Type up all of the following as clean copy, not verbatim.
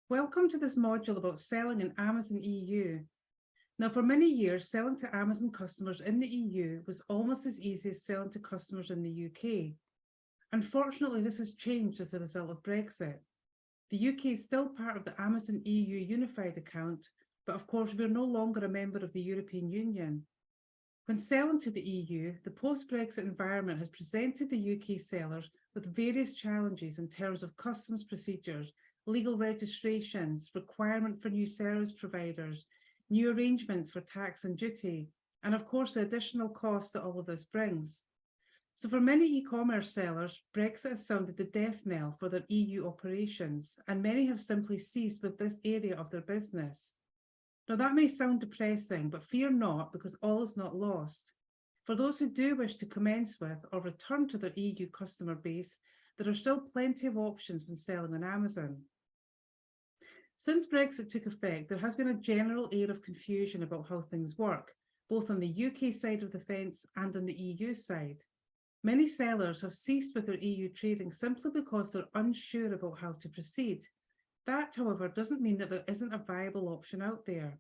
Welcome to this module about selling in Amazon EU. Now, for many years, selling to Amazon customers in the EU was almost as easy as selling to customers in the UK. Unfortunately, this has changed as a result of Brexit. The UK is still part of the Amazon EU unified account, but of course, we're no longer a member of the European Union. When selling to the EU, the post-Brexit environment has presented the UK sellers with various challenges in terms of customs procedures, legal registrations, requirement for new service providers, new arrangements for tax and duty, and of course the additional costs that all of this brings. So for many e-commerce sellers, Brexit has sounded the death knell for their EU operations, and many have simply ceased with this area of their business. Now that may sound depressing, but fear not, because all is not lost. For those who do wish to commence with or return to their EU customer base, there are still plenty of options when selling on Amazon. Since Brexit took effect, there has been a general air of confusion about how things work, both on the UK side of the fence and on the EU side. Many sellers have ceased with their EU trading simply because they're unsure about how to proceed. That, however, doesn't mean that there isn't a viable option out there.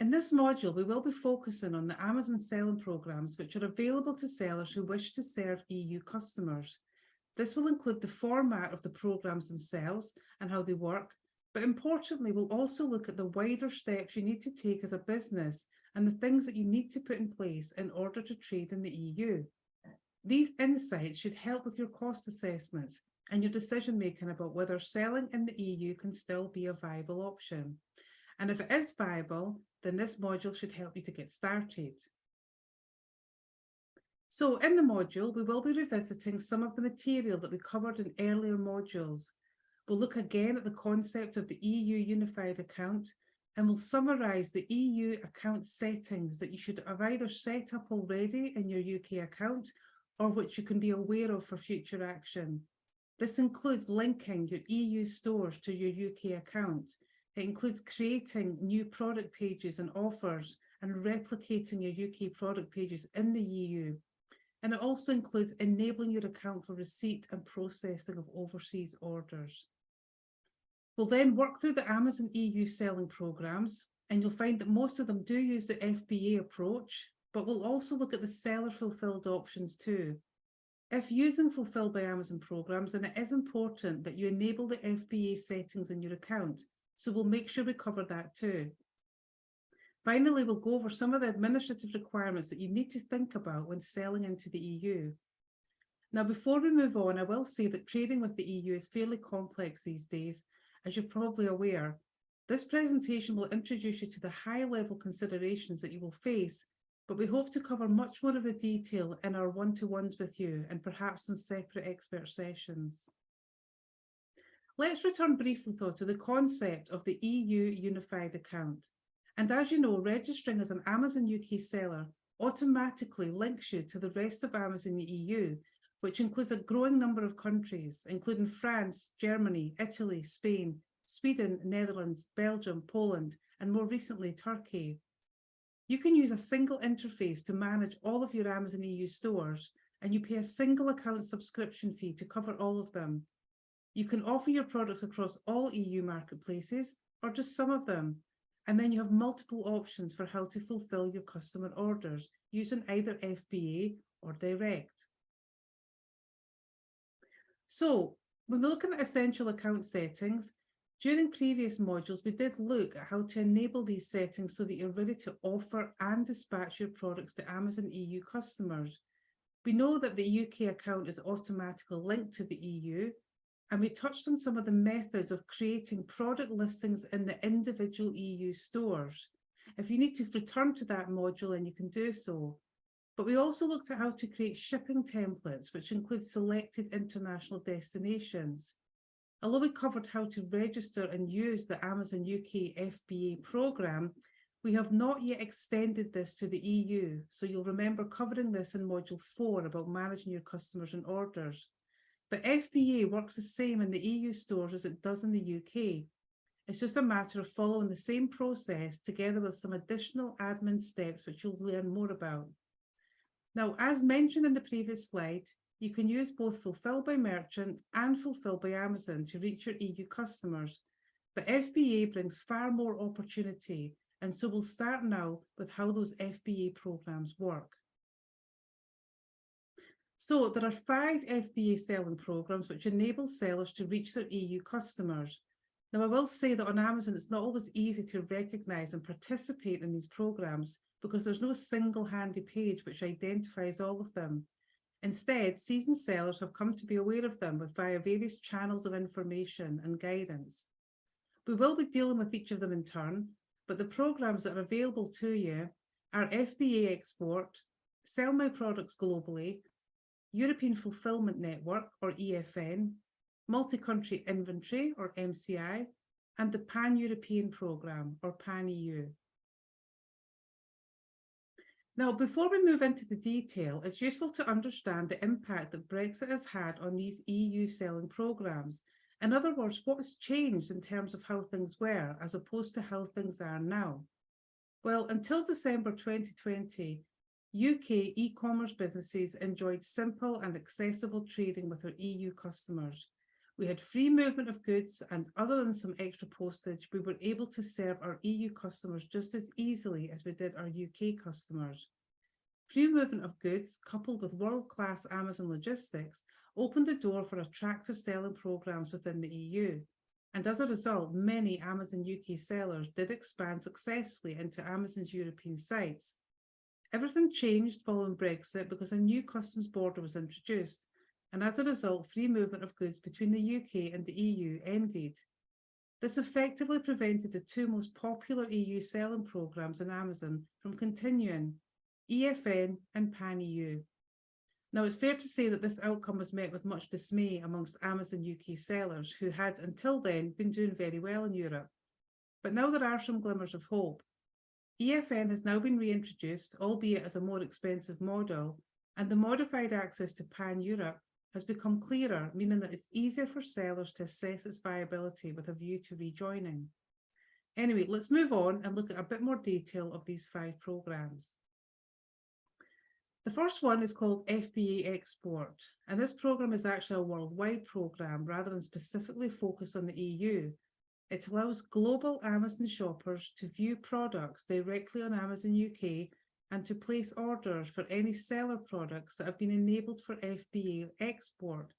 In this module, we will be focusing on the Amazon selling programs which are available to sellers who wish to serve EU customers. This will include the format of the programs themselves and how they work, but importantly, we'll also look at the wider steps you need to take as a business and the things that you need to put in place in order to trade in the EU. These insights should help with your cost assessments and your decision making about whether selling in the EU can still be a viable option. And if it is viable, then this module should help you to get started. So in the module, we will be revisiting some of the material that we covered in earlier modules. We'll look again at the concept of the EU unified account, and we'll summarise the EU account settings that you should have either set up already in your UK account or which you can be aware of for future action. This includes linking your EU stores to your UK account. It includes creating new product pages and offers and replicating your UK product pages in the EU. And it also includes enabling your account for receipt and processing of overseas orders. We'll then work through the Amazon EU selling programs, and you'll find that most of them do use the FBA approach, but we'll also look at the seller fulfilled options too. If using Fulfilled by Amazon programs, then it is important that you enable the FBA settings in your account, so we'll make sure we cover that too. Finally, we'll go over some of the administrative requirements that you need to think about when selling into the EU. Now, before we move on, I will say that trading with the EU is fairly complex these days, as you're probably aware. This presentation will introduce you to the high-level considerations that you will face, but we hope to cover much more of the detail in our one-to-ones with you and perhaps some separate expert sessions. Let's return briefly, though, to the concept of the EU unified account. And as you know, registering as an Amazon UK seller automatically links you to the rest of Amazon EU, which includes a growing number of countries, including France, Germany, Italy, Spain, Sweden, Netherlands, Belgium, Poland, and more recently, Turkey. You can use a single interface to manage all of your Amazon EU stores, and you pay a single account subscription fee to cover all of them. You can offer your products across all EU marketplaces or just some of them. And then you have multiple options for how to fulfill your customer orders using either FBA or direct. So when we're looking at essential account settings, during previous modules, we did look at how to enable these settings so that you're ready to offer and dispatch your products to Amazon EU customers. We know that the UK account is automatically linked to the EU, and we touched on some of the methods of creating product listings in the individual EU stores. If you need to return to that module, then you can do so. But we also looked at how to create shipping templates, which include selected international destinations. Although we covered how to register and use the Amazon UK FBA program, we have not yet extended this to the EU. So you'll remember covering this in module 4 about managing your customers and orders. But FBA works the same in the EU stores as it does in the UK. It's just a matter of following the same process together with some additional admin steps, which you'll learn more about. Now, as mentioned in the previous slide, you can use both Fulfilled by Merchant and Fulfilled by Amazon to reach your EU customers. But FBA brings far more opportunity, and so we'll start now with how those FBA programs work. So there are 5 FBA selling programs which enable sellers to reach their EU customers. Now, I will say that on Amazon, it's not always easy to recognize and participate in these programs because there's no single handy page which identifies all of them. Instead, seasoned sellers have come to be aware of them via various channels of information and guidance. We will be dealing with each of them in turn, but the programs that are available to you are FBA Export, Sell My Products Globally, European Fulfillment Network, or EFN, Multi-Country Inventory, or MCI, and the Pan-European Programme, or Pan-EU. Now, before we move into the detail, it's useful to understand the impact that Brexit has had on these EU selling programmes. In other words, what has changed in terms of how things were, as opposed to how things are now? Well, until December 2020, UK e-commerce businesses enjoyed simple and accessible trading with their EU customers. We had free movement of goods, and other than some extra postage, we were able to serve our EU customers just as easily as we did our UK customers. Free movement of goods, coupled with world-class Amazon logistics, opened the door for attractive selling programs within the EU. And as a result, many Amazon UK sellers did expand successfully into Amazon's European sites. Everything changed following Brexit because a new customs border was introduced, and as a result, free movement of goods between the UK and the EU ended. This effectively prevented the 2 most popular EU selling programs on Amazon from continuing, EFN and Pan-EU. Now, it's fair to say that this outcome was met with much dismay amongst Amazon UK sellers who had until then been doing very well in Europe. But now there are some glimmers of hope. EFN has now been reintroduced, albeit as a more expensive model, and the modified access to Pan-Europe has become clearer, meaning that it's easier for sellers to assess its viability with a view to rejoining. Anyway, let's move on and look at a bit more detail of these 5 programs. The first one is called FBA Export, and this program is actually a worldwide program rather than specifically focused on the EU. It allows global Amazon shoppers to view products directly on Amazon UK and to place orders for any seller products that have been enabled for FBA export.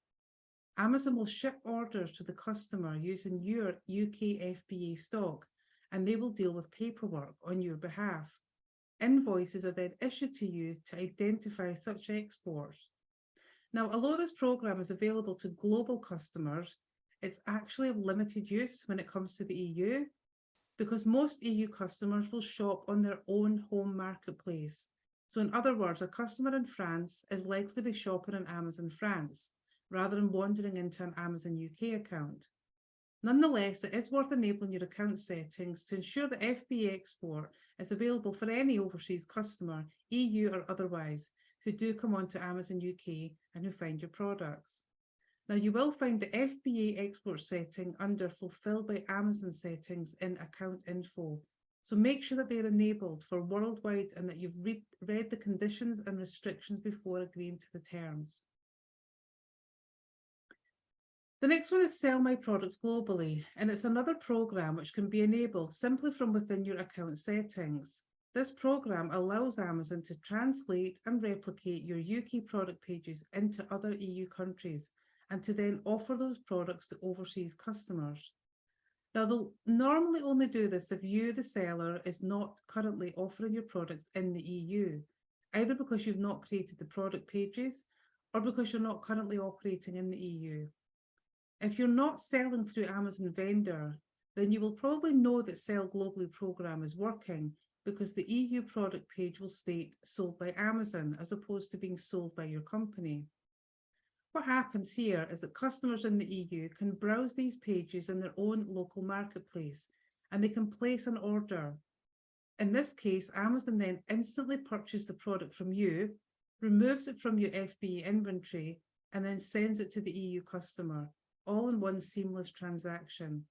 Amazon will ship orders to the customer using your UK FBA stock, and they will deal with paperwork on your behalf. Invoices are then issued to you to identify such exports. Now, although this program is available to global customers, it's actually of limited use when it comes to the EU, because most EU customers will shop on their own home marketplace. So in other words, a customer in France is likely to be shopping on Amazon France, rather than wandering into an Amazon UK account. Nonetheless, it is worth enabling your account settings to ensure that FBA Export is available for any overseas customer, EU or otherwise, who do come onto Amazon UK and who find your products. Now, you will find the FBA Export setting under Fulfill by Amazon settings in Account Info. So make sure that they're enabled for worldwide and that you've read the conditions and restrictions before agreeing to the terms. The next one is Sell My Products Globally, and it's another program which can be enabled simply from within your account settings. This program allows Amazon to translate and replicate your UK product pages into other EU countries and to then offer those products to overseas customers. Now, they'll normally only do this if you, the seller, is not currently offering your products in the EU, either because you've not created the product pages or because you're not currently operating in the EU. If you're not selling through Amazon Vendor, then you will probably know that Sell Globally program is working because the EU product page will state sold by Amazon as opposed to being sold by your company. What happens here is that customers in the EU can browse these pages in their own local marketplace and they can place an order. In this case, Amazon then instantly purchases the product from you, removes it from your FBA inventory, and then sends it to the EU customer, all in one seamless transaction.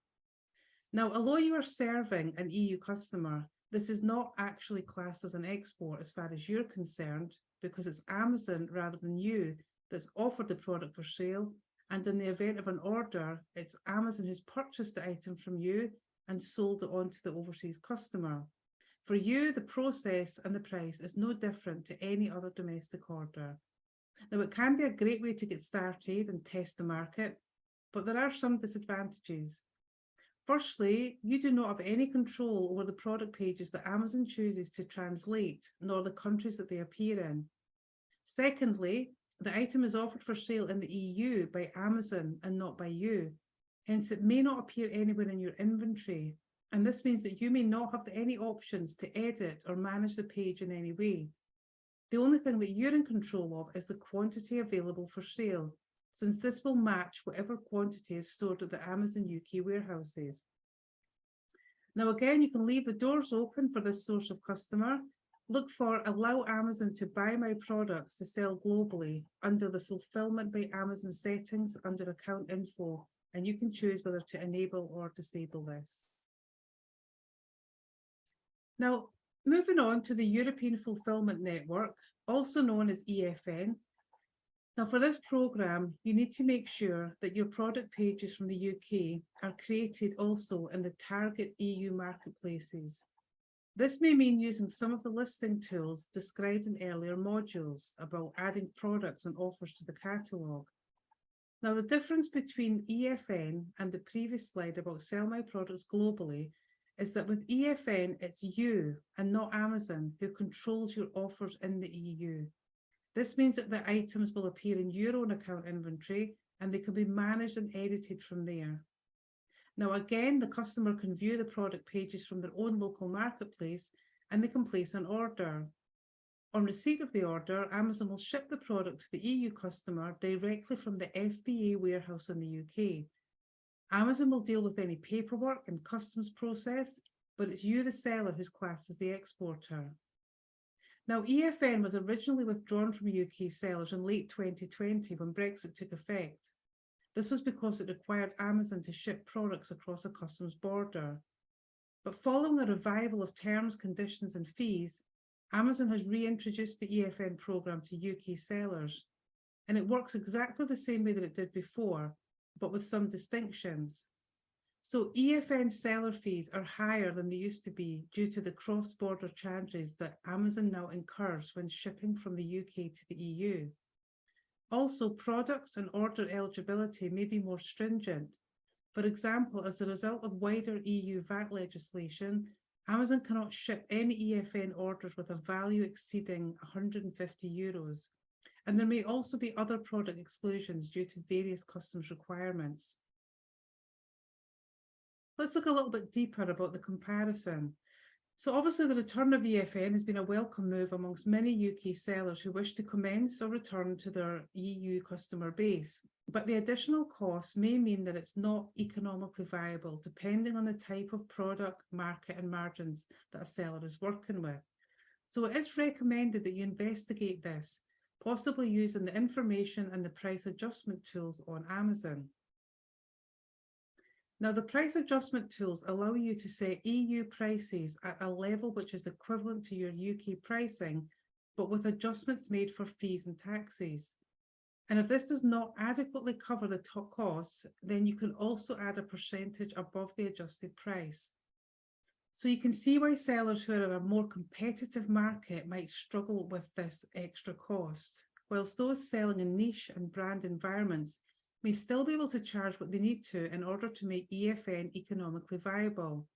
Now, although you are serving an EU customer, this is not actually classed as an export as far as you're concerned, because it's Amazon rather than you that's offered the product for sale, And in the event of an order, it's Amazon who's purchased the item from you and sold it on to the overseas customer. For you, the process and the price is no different to any other domestic order. Now, it can be a great way to get started and test the market, but there are some disadvantages. Firstly, you do not have any control over the product pages that Amazon chooses to translate, nor the countries that they appear in. Secondly, the item is offered for sale in the EU by Amazon and not by you. Hence, it may not appear anywhere in your inventory. And this means that you may not have any options to edit or manage the page in any way. The only thing that you're in control of is the quantity available for sale, since this will match whatever quantity is stored at the Amazon UK warehouses. Now, again, you can leave the doors open for this source of customer. Look for Allow Amazon to buy my products to sell globally under the Fulfillment by Amazon settings under Account Info, and you can choose whether to enable or disable this. Now, moving on to the European Fulfillment Network, also known as EFN. Now, for this programme, you need to make sure that your product pages from the UK are created also in the target EU marketplaces. This may mean using some of the listing tools described in earlier modules about adding products and offers to the catalogue. Now, the difference between EFN and the previous slide about sell my products globally is that with EFN, it's you and not Amazon who controls your offers in the EU. This means that the items will appear in your own account inventory and they can be managed and edited from there. Now, again, the customer can view the product pages from their own local marketplace and they can place an order. On receipt of the order, Amazon will ship the product to the EU customer directly from the FBA warehouse in the UK. Amazon will deal with any paperwork and customs process, but it's you, the seller, who's classed as the exporter. Now, EFN was originally withdrawn from UK sellers in late 2020 when Brexit took effect. This was because it required Amazon to ship products across a customs border. But following a revival of terms, conditions, and fees, Amazon has reintroduced the EFN program to UK sellers. And it works exactly the same way that it did before, but with some distinctions. So EFN seller fees are higher than they used to be due to the cross-border charges that Amazon now incurs when shipping from the UK to the EU. Also, products and order eligibility may be more stringent. For example, as a result of wider EU VAT legislation, Amazon cannot ship any EFN orders with a value exceeding €150. And there may also be other product exclusions due to various customs requirements. Let's look a little bit deeper about the comparison. So obviously the return of EFN has been a welcome move amongst many UK sellers who wish to commence or return to their EU customer base. But the additional costs may mean that it's not economically viable depending on the type of product, market and margins that a seller is working with. So it is recommended that you investigate this, possibly using the information and the price adjustment tools on Amazon. Now, the price adjustment tools allow you to set EU prices at a level which is equivalent to your UK pricing, but with adjustments made for fees and taxes. And if this does not adequately cover the top costs, then you can also add a percentage above the adjusted price. So you can see why sellers who are in a more competitive market might struggle with this extra cost, whilst those selling in niche and brand environments may still be able to charge what they need to in order to make EFN economically viable.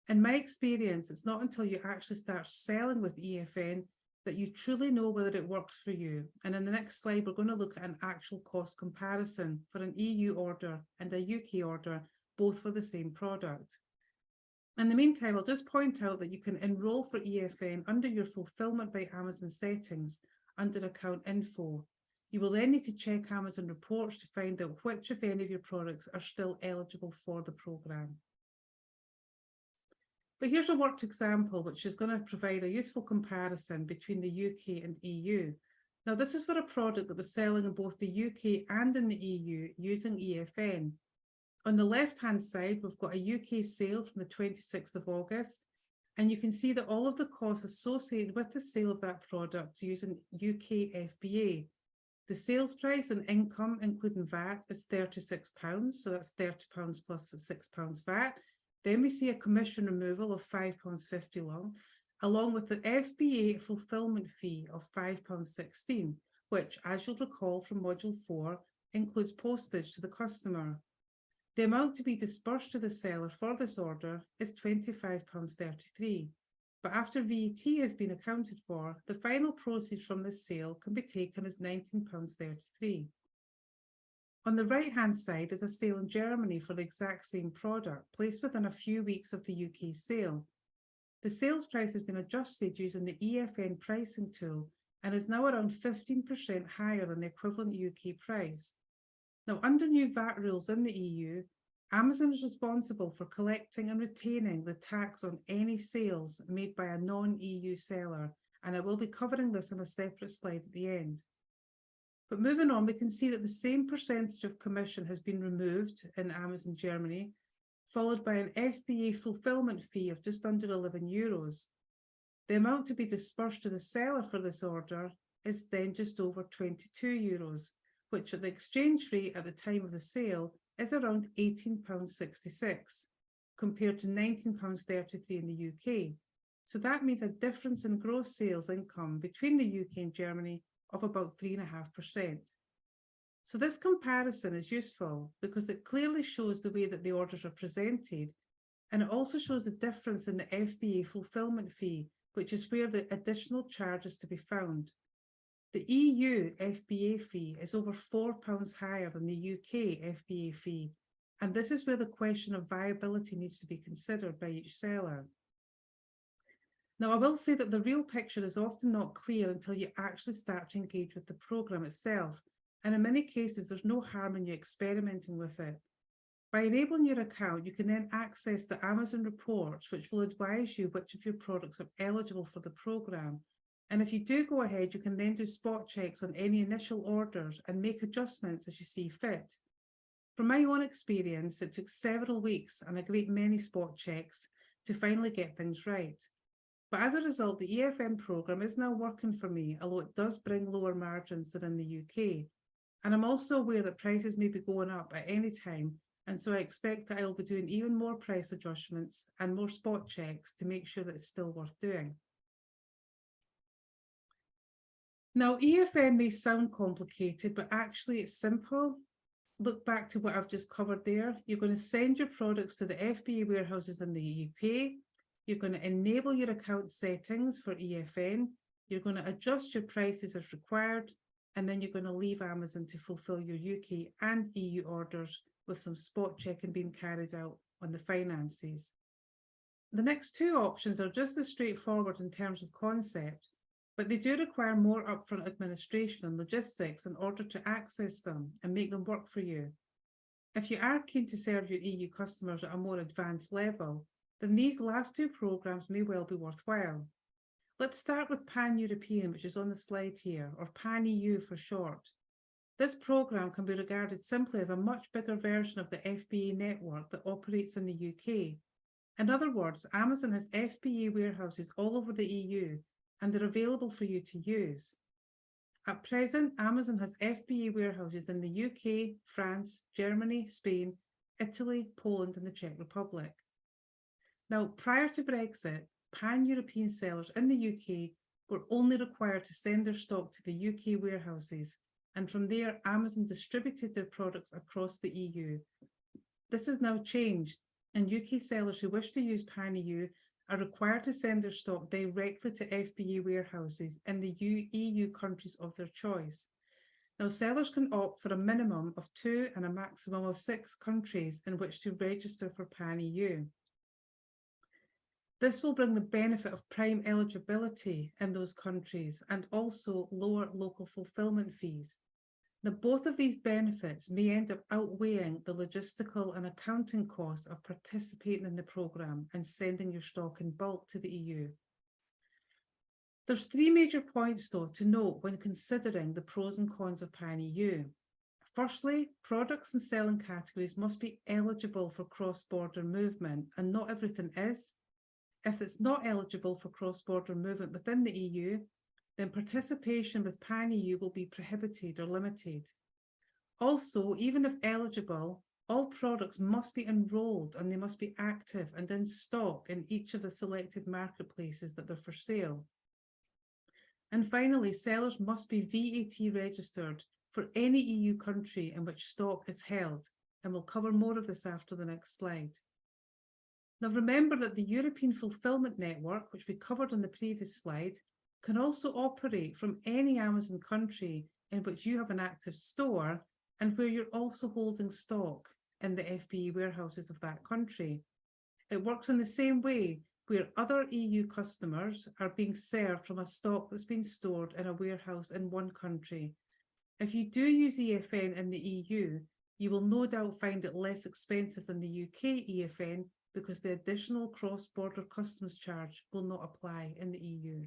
In my experience, it's not until you actually start selling with EFN that you truly know whether it works for you. And in the next slide, we're going to look at an actual cost comparison for an EU order and a UK order, both for the same product. In the meantime, I'll just point out that you can enroll for EFN under your Fulfillment by Amazon settings under Account Info. You will then need to check Amazon reports to find out which, if any, of your products are still eligible for the programme. But here's a worked example which is going to provide a useful comparison between the UK and EU. Now, this is for a product that was selling in both the UK and in the EU using EFN. On the left-hand side, we've got a UK sale from the 26th of August, and you can see that all of the costs associated with the sale of that product using UK FBA. The sales price and income, including VAT, is £36, so that's £30 plus the £6 VAT. Then we see a commission removal of £5.50 along with the FBA fulfilment fee of £5.16, which, as you'll recall from Module 4, includes postage to the customer. The amount to be disbursed to the seller for this order is £25.33. But after VAT has been accounted for, the final proceeds from this sale can be taken as £19.33. On the right-hand side is a sale in Germany for the exact same product, placed within a few weeks of the UK sale. The sales price has been adjusted using the EFN pricing tool and is now around 15% higher than the equivalent UK price. Now, under new VAT rules in the EU, Amazon is responsible for collecting and retaining the tax on any sales made by a non-EU seller, and I will be covering this in a separate slide at the end. But moving on, we can see that the same percentage of commission has been removed in Amazon Germany, followed by an FBA fulfillment fee of just under €11. The amount to be disbursed to the seller for this order is then just over €22, which at the exchange rate at the time of the sale is around £18.66, compared to £19.33 in the UK. So that means a difference in gross sales income between the UK and Germany of about 3.5%. So this comparison is useful because it clearly shows the way that the orders are presented, and it also shows the difference in the FBA fulfillment fee, which is where the additional charge is to be found. The EU FBA fee is over £4 higher than the UK FBA fee, and this is where the question of viability needs to be considered by each seller. Now, I will say that the real picture is often not clear until you actually start to engage with the programme itself, and in many cases there's no harm in you experimenting with it. By enabling your account, you can then access the Amazon reports, which will advise you which of your products are eligible for the programme. And if you do go ahead, you can then do spot checks on any initial orders and make adjustments as you see fit. From my own experience, it took several weeks and a great many spot checks to finally get things right. But as a result, the EFN programme is now working for me, although it does bring lower margins than in the UK. And I'm also aware that prices may be going up at any time, and so I expect that I will be doing even more price adjustments and more spot checks to make sure that it's still worth doing. Now, EFN may sound complicated, but actually it's simple. Look back to what I've just covered there. You're going to send your products to the FBA warehouses in the UK. You're going to enable your account settings for EFN. You're going to adjust your prices as required, and then you're going to leave Amazon to fulfill your UK and EU orders with some spot checking being carried out on the finances. The next two options are just as straightforward in terms of concept, but they do require more upfront administration and logistics in order to access them and make them work for you. If you are keen to serve your EU customers at a more advanced level, then these last two programs may well be worthwhile. Let's start with Pan-European, which is on the slide here, or Pan-EU for short. This program can be regarded simply as a much bigger version of the FBA network that operates in the UK. In other words, Amazon has FBA warehouses all over the EU, and they're available for you to use. At present, Amazon has FBA warehouses in the UK, France, Germany, Spain, Italy, Poland, and the Czech Republic. Now, prior to Brexit, Pan-European sellers in the UK were only required to send their stock to the UK warehouses, and from there, Amazon distributed their products across the EU. This has now changed, and UK sellers who wish to use Pan-EU are required to send their stock directly to FBA warehouses in the EU countries of their choice. Now, sellers can opt for a minimum of 2 and a maximum of 6 countries in which to register for Pan-EU. This will bring the benefit of prime eligibility in those countries and also lower local fulfillment fees. Now, both of these benefits may end up outweighing the logistical and accounting costs of participating in the programme and sending your stock in bulk to the EU. There's 3 major points, though, to note when considering the pros and cons of Pan-EU. Firstly, products and selling categories must be eligible for cross-border movement, and not everything is. If it's not eligible for cross-border movement within the EU, then participation with pan-EU will be prohibited or limited. Also, even if eligible, all products must be enrolled and they must be active and in stock in each of the selected marketplaces that they're for sale. And finally, sellers must be VAT registered for any EU country in which stock is held, and we'll cover more of this after the next slide. Now remember that the European Fulfillment Network, which we covered on the previous slide, can also operate from any Amazon country in which you have an active store and where you're also holding stock in the FBA warehouses of that country. It works in the same way where other EU customers are being served from a stock that's been stored in a warehouse in one country. If you do use EFN in the EU, you will no doubt find it less expensive than the UK EFN because the additional cross-border customs charge will not apply in the EU.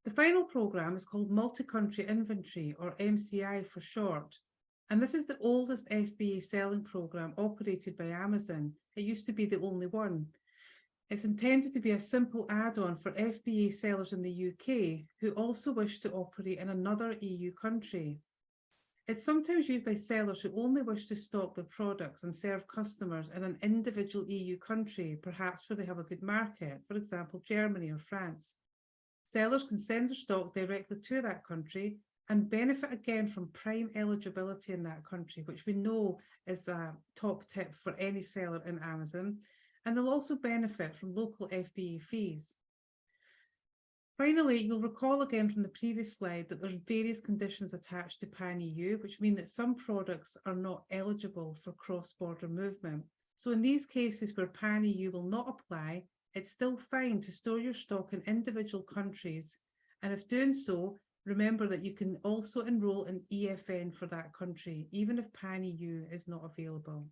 The final programme is called Multi-Country Inventory, or MCI for short, and this is the oldest FBA selling programme operated by Amazon. It used to be the only one. It's intended to be a simple add-on for FBA sellers in the UK who also wish to operate in another EU country. It's sometimes used by sellers who only wish to stock their products and serve customers in an individual EU country, perhaps where they have a good market, for example, Germany or France. Sellers can send their stock directly to that country and benefit again from Prime eligibility in that country, which we know is a top tip for any seller in Amazon, and they'll also benefit from local FBA fees. Finally, you'll recall again from the previous slide that there's various conditions attached to pan-EU, which mean that some products are not eligible for cross-border movement. So in these cases where pan-EU will not apply, it's still fine to store your stock in individual countries, and if doing so, remember that you can also enroll in EFN for that country, even if pan-EU is not available.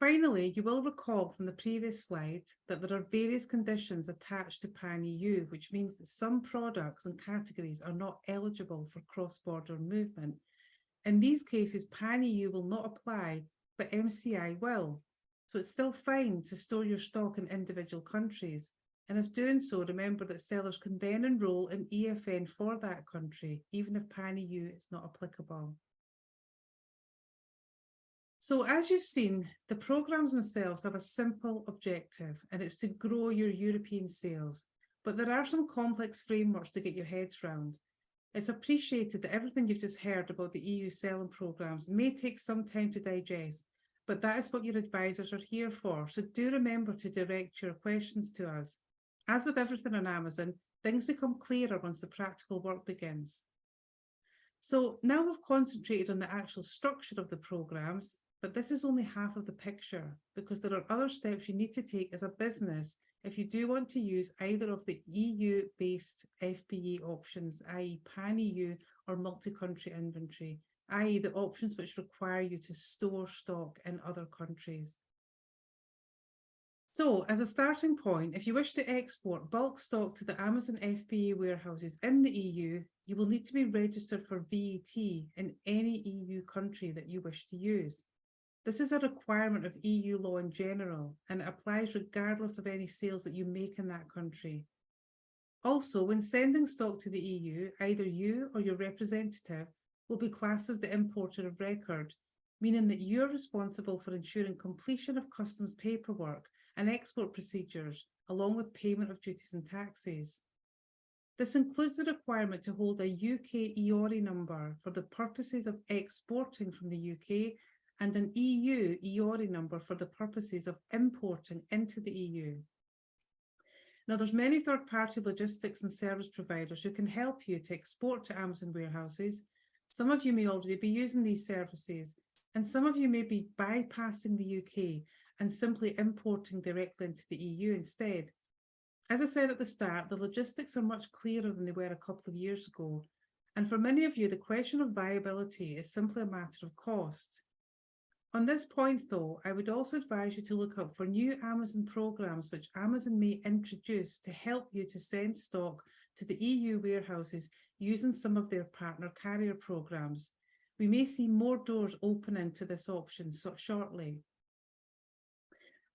Finally, you will recall from the previous slide that there are various conditions attached to pan-EU, which means that some products and categories are not eligible for cross-border movement. In these cases, pan-EU will not apply, but MCI will. So it's still fine to store your stock in individual countries. And if doing so, remember that sellers can then enroll in EFN for that country, even if pan-EU is not applicable. So as you've seen, the programmes themselves have a simple objective, and it's to grow your European sales. But there are some complex frameworks to get your heads round. It's appreciated that everything you've just heard about the EU selling programmes may take some time to digest, but that is what your advisors are here for. So do remember to direct your questions to us. As with everything on Amazon, things become clearer once the practical work begins. So now we've concentrated on the actual structure of the programmes, but this is only half of the picture because there are other steps you need to take as a business if you do want to use either of the EU-based FBA options, i.e. pan-EU or multi-country inventory, i.e. the options which require you to store stock in other countries. So as a starting point, if you wish to export bulk stock to the Amazon FBA warehouses in the EU, you will need to be registered for VAT in any EU country that you wish to use. This is a requirement of EU law in general, and it applies regardless of any sales that you make in that country. Also, when sending stock to the EU, either you or your representative will be classed as the importer of record, meaning that you are responsible for ensuring completion of customs paperwork and export procedures, along with payment of duties and taxes. This includes the requirement to hold a UK EORI number for the purposes of exporting from the UK and an EU EORI number for the purposes of importing into the EU. Now, there's many third-party logistics and service providers who can help you to export to Amazon warehouses. Some of you may already be using these services, and some of you may be bypassing the UK and simply importing directly into the EU instead. As I said at the start, the logistics are much clearer than they were a couple of years ago. And for many of you, the question of viability is simply a matter of cost. On this point, though, I would also advise you to look out for new Amazon programs which Amazon may introduce to help you to send stock to the EU warehouses using some of their partner carrier programs. We may see more doors opening to this option shortly.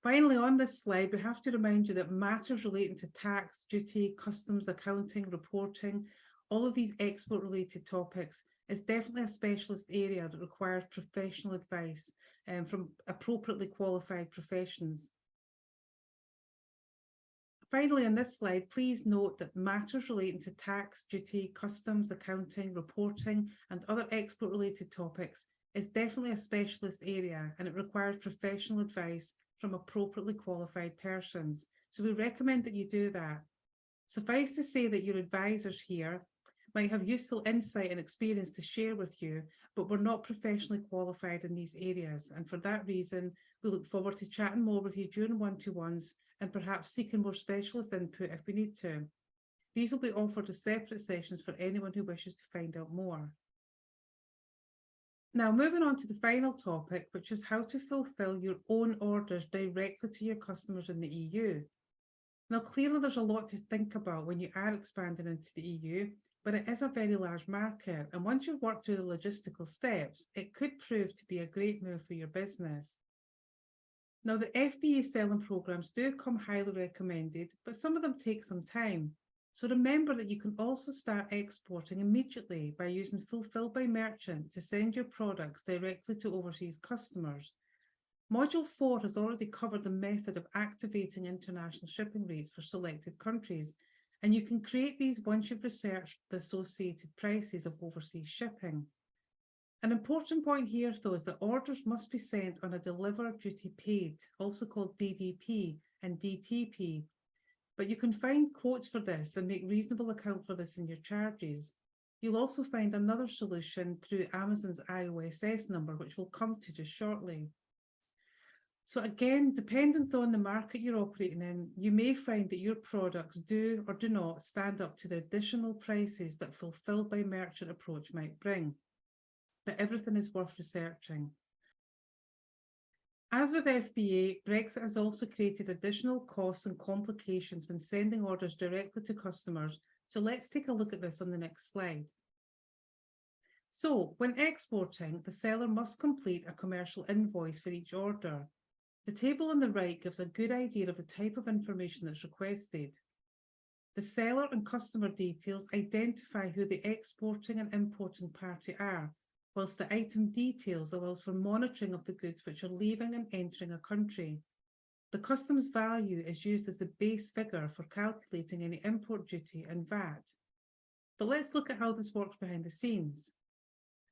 Finally, on this slide, we have to remind you that matters relating to tax, duty, customs, accounting, reporting, all of these export-related topics is definitely a specialist area that requires professional advice from appropriately qualified professions. Finally, on this slide, please note that matters relating to tax, duty, customs, accounting, reporting, and other export-related topics is definitely a specialist area, and it requires professional advice from appropriately qualified persons. So we recommend that you do that. Suffice to say that your advisors here might have useful insight and experience to share with you, but we're not professionally qualified in these areas. And for that reason, we look forward to chatting more with you during one-to-ones and perhaps seeking more specialist input if we need to. These will be offered as separate sessions for anyone who wishes to find out more. Now, moving on to the final topic, which is how to fulfill your own orders directly to your customers in the EU. Now, clearly there's a lot to think about when you are expanding into the EU, but it is a very large market, and once you've worked through the logistical steps, it could prove to be a great move for your business. Now, the FBA selling programs do come highly recommended, but some of them take some time. So remember that you can also start exporting immediately by using Fulfilled by Merchant to send your products directly to overseas customers. Module 4 has already covered the method of activating international shipping rates for selected countries, and you can create these once you've researched the associated prices of overseas shipping. An important point here, though, is that orders must be sent on a delivered duty paid, also called DDP and DTP. But you can find quotes for this and make reasonable account for this in your charges. You'll also find another solution through Amazon's IOSS number, which we'll come to just shortly. So again, dependent on the market you're operating in, you may find that your products do or do not stand up to the additional prices that Fulfilled by Merchant approach might bring. But everything is worth researching. As with FBA, Brexit has also created additional costs and complications when sending orders directly to customers. So let's take a look at this on the next slide. So when exporting, the seller must complete a commercial invoice for each order. The table on the right gives a good idea of the type of information that's requested. The seller and customer details identify who the exporting and importing party are, whilst the item details allows for monitoring of the goods which are leaving and entering a country. The customs value is used as the base figure for calculating any import duty and VAT. But let's look at how this works behind the scenes.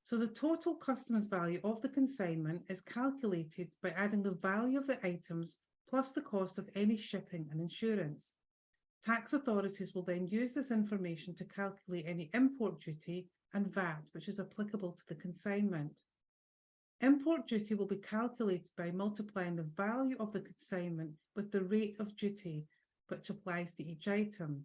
So the total customs value of the consignment is calculated by adding the value of the items plus the cost of any shipping and insurance. Tax authorities will then use this information to calculate any import duty and VAT, which is applicable to the consignment. Import duty will be calculated by multiplying the value of the consignment with the rate of duty, which applies to each item.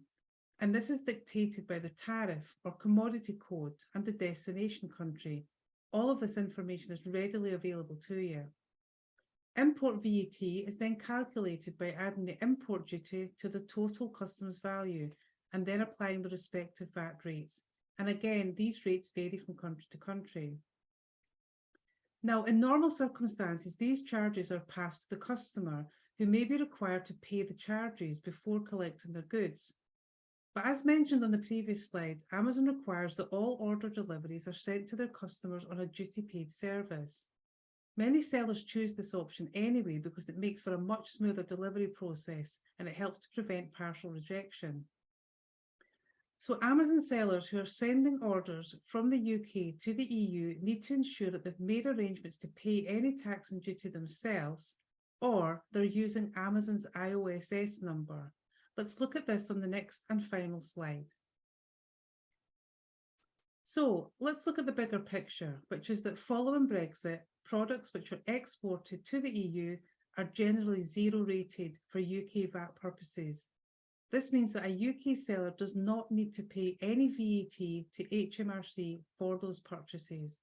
And this is dictated by the tariff or commodity code and the destination country. All of this information is readily available to you. Import VAT is then calculated by adding the import duty to the total customs value and then applying the respective VAT rates. And again, these rates vary from country to country. Now, in normal circumstances, these charges are passed to the customer, who may be required to pay the charges before collecting their goods. But as mentioned on the previous slide, Amazon requires that all order deliveries are sent to their customers on a duty-paid service. Many sellers choose this option anyway because it makes for a much smoother delivery process and it helps to prevent partial rejection. So Amazon sellers who are sending orders from the UK to the EU need to ensure that they've made arrangements to pay any tax and duty themselves, or they're using Amazon's IOSS number. Let's look at this on the next and final slide. So let's look at the bigger picture, which is that following Brexit, products which are exported to the EU are generally zero rated for UK VAT purposes. This means that a UK seller does not need to pay any VAT to HMRC for those purchases.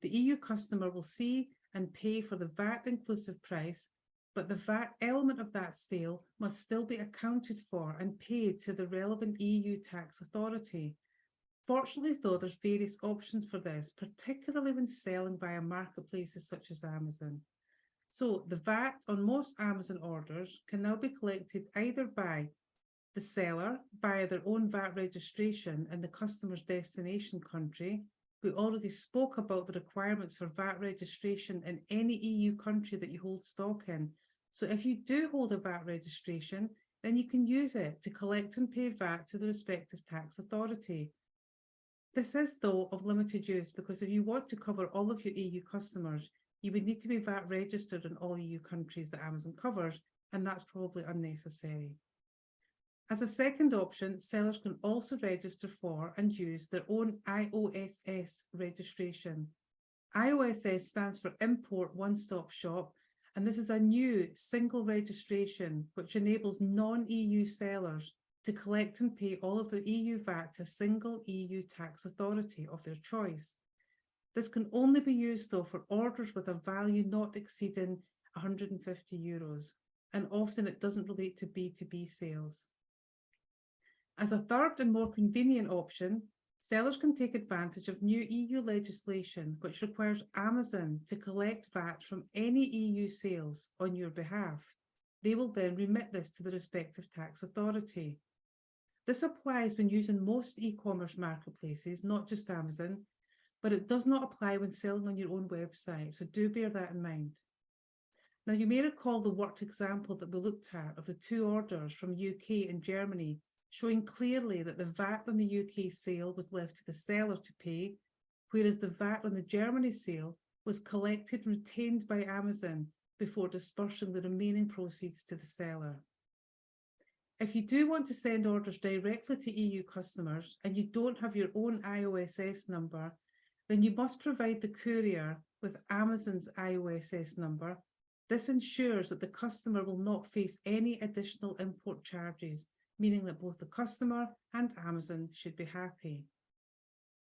The EU customer will see and pay for the VAT inclusive price, but the VAT element of that sale must still be accounted for and paid to the relevant EU tax authority. Fortunately, though, there's various options for this, particularly when selling via marketplaces such as Amazon. So the VAT on most Amazon orders can now be collected either by the seller via their own VAT registration in the customer's destination country. We already spoke about the requirements for VAT registration in any EU country that you hold stock in. So if you do hold a VAT registration, then you can use it to collect and pay VAT to the respective tax authority. This is, though, of limited use because if you want to cover all of your EU customers, you would need to be VAT registered in all EU countries that Amazon covers, and that's probably unnecessary. As a second option, sellers can also register for and use their own IOSS registration. IOSS stands for Import One-Stop Shop, and this is a new single registration which enables non-EU sellers to collect and pay all of their EU VAT to a single EU tax authority of their choice. This can only be used, though, for orders with a value not exceeding €150, and often it doesn't relate to B2B sales. As a third and more convenient option, sellers can take advantage of new EU legislation which requires Amazon to collect VAT from any EU sales on your behalf. They will then remit this to the respective tax authority. This applies when using most e-commerce marketplaces, not just Amazon, but it does not apply when selling on your own website, so do bear that in mind. Now, you may recall the worked example that we looked at of the two orders from UK and Germany, showing clearly that the VAT on the UK sale was left to the seller to pay, whereas the VAT on the Germany sale was collected and retained by Amazon before dispersing the remaining proceeds to the seller. If you do want to send orders directly to EU customers and you don't have your own IOSS number, then you must provide the courier with Amazon's IOSS number. This ensures that the customer will not face any additional import charges, meaning that both the customer and Amazon should be happy.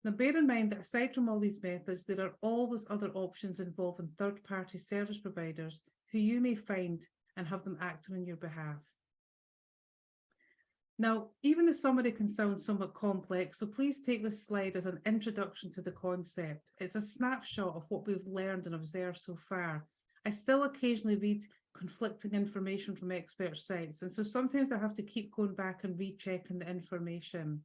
Now, bear in mind that aside from all these methods, there are always other options involving third-party service providers who you may find and have them acting on your behalf. Now, even the summary can sound somewhat complex, so please take this slide as an introduction to the concept. It's a snapshot of what we've learned and observed so far. I still occasionally read conflicting information from expert sites, and so sometimes I have to keep going back and rechecking the information.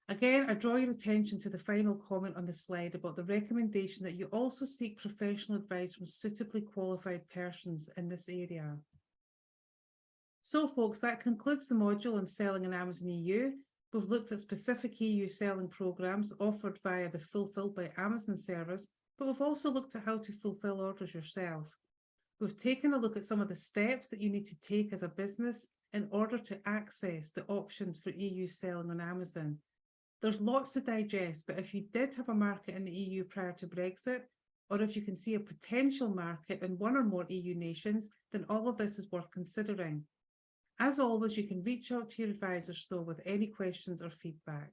Again, I draw your attention to the final comment on the slide about the recommendation that you also seek professional advice from suitably qualified persons in this area. So folks, that concludes the module on selling in Amazon EU. We've looked at specific EU selling programs offered via the Fulfilled by Amazon service, but we've also looked at how to fulfill orders yourself. We've taken a look at some of the steps that you need to take as a business in order to access the options for EU selling on Amazon. There's lots to digest, but if you did have a market in the EU prior to Brexit, or if you can see a potential market in one or more EU nations, then all of this is worth considering. As always, you can reach out to your advisors though with any questions or feedback.